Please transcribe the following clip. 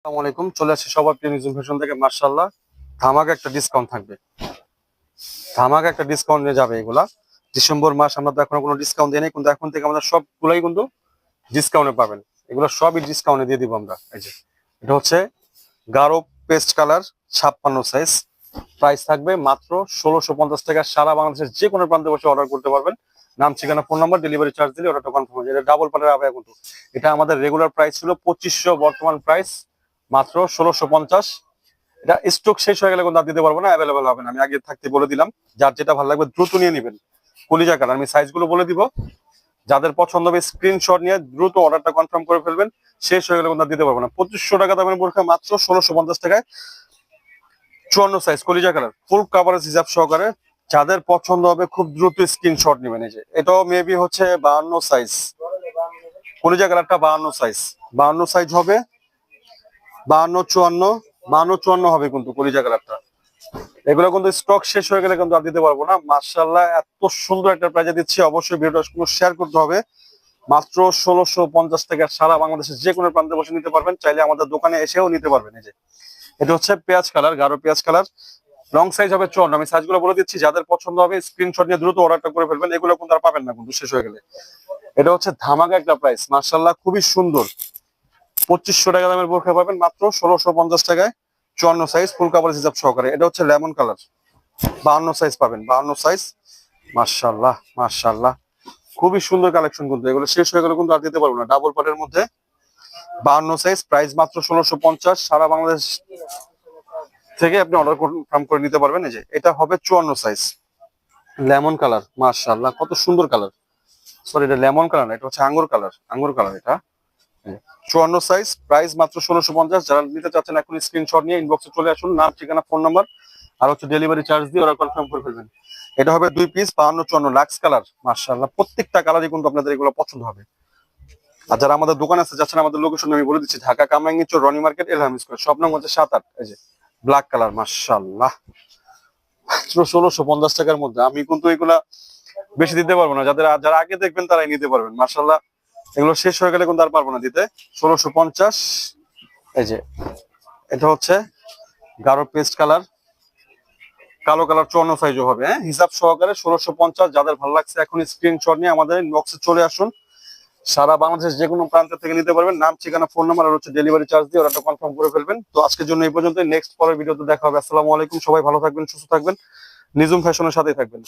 আসসালামু আলাইকুম, চলে আসছি সবার প্রিয় নিজুম ফ্যাশন থেকে। মার্শাল্লাহ, ধামাকা একটা ডিসকাউন্ট থাকবে। ধামাকা একটা ডিসকাউন্ট নিয়ে যাবে এগুলা। ডিসেম্বর মাস, আমরা তো এখনো কোনো ডিসকাউন্ট দিই নাই, কিন্তু এখন থেকে আমাদের সবগুলাই কিন্তু ডিসকাউন্টে পাবেন। এগুলো সবই ডিসকাউন্টে দিয়ে দিব আমরা। এই যে এটা হচ্ছে গাঢ় পেস্ট কালার, 56 সাইজ। প্রাইস থাকবে মাত্র 1650 টাকা। সারা বাংলাদেশের যে কোনো প্রান্তে বসে অর্ডার করতে পারবেন। নাম, ঠিকানা, ফোন নাম্বার, ডেলিভারি চার্জ দিলে অর্ডারটা কনফার্ম হয়ে যায়। এটা ডাবল পাটের আবায়া কিন্তু। এটা আমাদের রেগুলার প্রাইস ছিল 2500, বর্তমান প্রাইস মাত্র 1650। এটা স্টক শেষ হয়ে গেলে কিন্তু আর দিতে পারবো না, অ্যাভেলেবল হবে না। আমি আগে থাকতে বলে দিলাম, যার যেটা ভালো লাগবে দ্রুত নিয়ে নেবেন। কলিজা কালার, আমি সাইজ গুলো বলে দিব। যাদের পছন্দ হবে স্ক্রিনশট নিয়ে দ্রুত অর্ডারটা কনফার্ম করে ফেলবেন। শেষ হয়ে গেলে কিন্তু আর দিতে পারবো না। 2500 টাকা দামের বোরখা মাত্র 1650 টাকায়। 54 সাইজ, কলিজা কালার, ফুল কাভারেজ হিসাব সহকারে। যাদের পছন্দ হবে খুব দ্রুত স্ক্রিনশট নেবেন। এই যে এটাও মেবি হচ্ছে 52 সাইজ, কলিজা কালারটা 52 সাইজ। 52 সাইজ হবে, 52 54 হবে কিন্তু কলিজা কালারটা। এগুলো কিন্তু স্টক শেষ হয়ে গেলে কিন্তু আর দিতে পারবো না। মার্শাল্লাহ, এত সুন্দর একটা প্রাইজে দিচ্ছি, অবশ্যই ভিডিওটা শেয়ার করতে হবে। মাত্র 1650 টাকা। সারা বাংলাদেশের যে কোনো প্রান্তে বসে নিতে পারবেন, চাইলে আমাদের দোকানে এসেও নিতে পারবেন। এই যে এটা হচ্ছে পেঁয়াজ কালার, গাঢ় পেঁয়াজ কালার। লং সাইজ হবে 54। আমি সাইজগুলো বলে দিচ্ছি, যাদের পছন্দ হবে স্ক্রিনশট নিয়ে দ্রুত অর্ডারটা করে ফেলবেন। এগুলো কিন্তু আর পাবেন না কিন্তু শেষ হয়ে গেলে। এটা হচ্ছে ধামাকা একটা প্রাইস, মার্শাল্লাহ, খুবই সুন্দর। 2500 টাকা দামের বোরখা পাবেন মাত্র 1650 টাকায়। 54 সাইজ, ফুল কাভারেজ হিসাব সহকারে। এটা হচ্ছে লেমন কালার, 52 সাইজ পাবেন, 52 সাইজ। মাশাআল্লাহ মাশাআল্লাহ, খুবই সুন্দর কালেকশন কিন্তু। এগুলো শেষ হয়ে গেলে কিন্তু আর দিতে পারবো না। ডাবল পাটের মধ্যে 52 সাইজ, প্রাইস মাত্র 1650। সারা বাংলাদেশ থেকে আপনি অর্ডার কনফার্ম করে নিতে পারবেন। এই যে এটা হবে 54 সাইজ, লেমন কালার। মাশাআল্লাহ, কত সুন্দর কালার। সরি, এটা লেমন কালার না, এটা হচ্ছে আঙ্গুর কালার। আঙ্গুর কালার এটা। 54 সাইজ, প্রাইস মাত্র 1650। যারা নিতে চাচ্ছেন এখন স্ক্রিনশট নিয়ে ইনবক্সে চলে আসুন। নাম, ঠিকানা, ফোন নাম্বার আর হচ্ছে ডেলিভারি চার্জ দিয়ে ওরা কনফার্ম করে ফেলবেন। এটা হবে 2 পিস, 52 54, লাক্স কালার। মাশাআল্লাহ, প্রত্যেকটা কালারই কিন্তু আপনাদের এগুলো পছন্দ হবে। আর যারা আমাদের দোকান আছে যাচ্ছেন, আমাদের লোকেশন আমি বলে দিচ্ছি, ঢাকা কামরাঙ্গীরচর, রনি মার্কেট, এলহাম স্কয়ার, সব নাম হচ্ছে 7-8। এই যে ব্ল্যাক কালার, মাশাআল্লাহ, মাত্র 1650 টাকার মধ্যে। আমি কিন্তু এগুলা বেশি দিতে পারবো না, যারা আগে দেখবেন তারাই নিতে পারবেন। মাশাআল্লাহ, এগুলো শেষ হয়ে গেলে কিন্তু আর পারবো না দিতে। 1650। এই যে এটা হচ্ছে গাঢ় পেস্ট কালার, কালো কালার, 54 সাইজও হবে, হ্যাঁ, হিসাব সহকারে 1650। যাদের ভালো লাগছে এখন স্ক্রিনশট নিয়ে আমাদের ইনবক্সে চলে আসুন। সারা বাংলাদেশ যে কোনো প্রান্ত থেকে নিতে পারবেন। নাম, ঠিকানা, ফোন নাম্বার আর হচ্ছে ডেলিভারি চার্জ দিয়ে ওরা কনফার্ম করে ফেলবেন। তো আজকের জন্য এই পর্যন্ত। নেক্সট পরের ভিডিওতে দেখা হবে। আসসালামু আলাইকুম, সবাই ভালো থাকবেন, সুস্থ থাকবেন, নিজুম ফ্যাশনের সাথেই থাকবেন।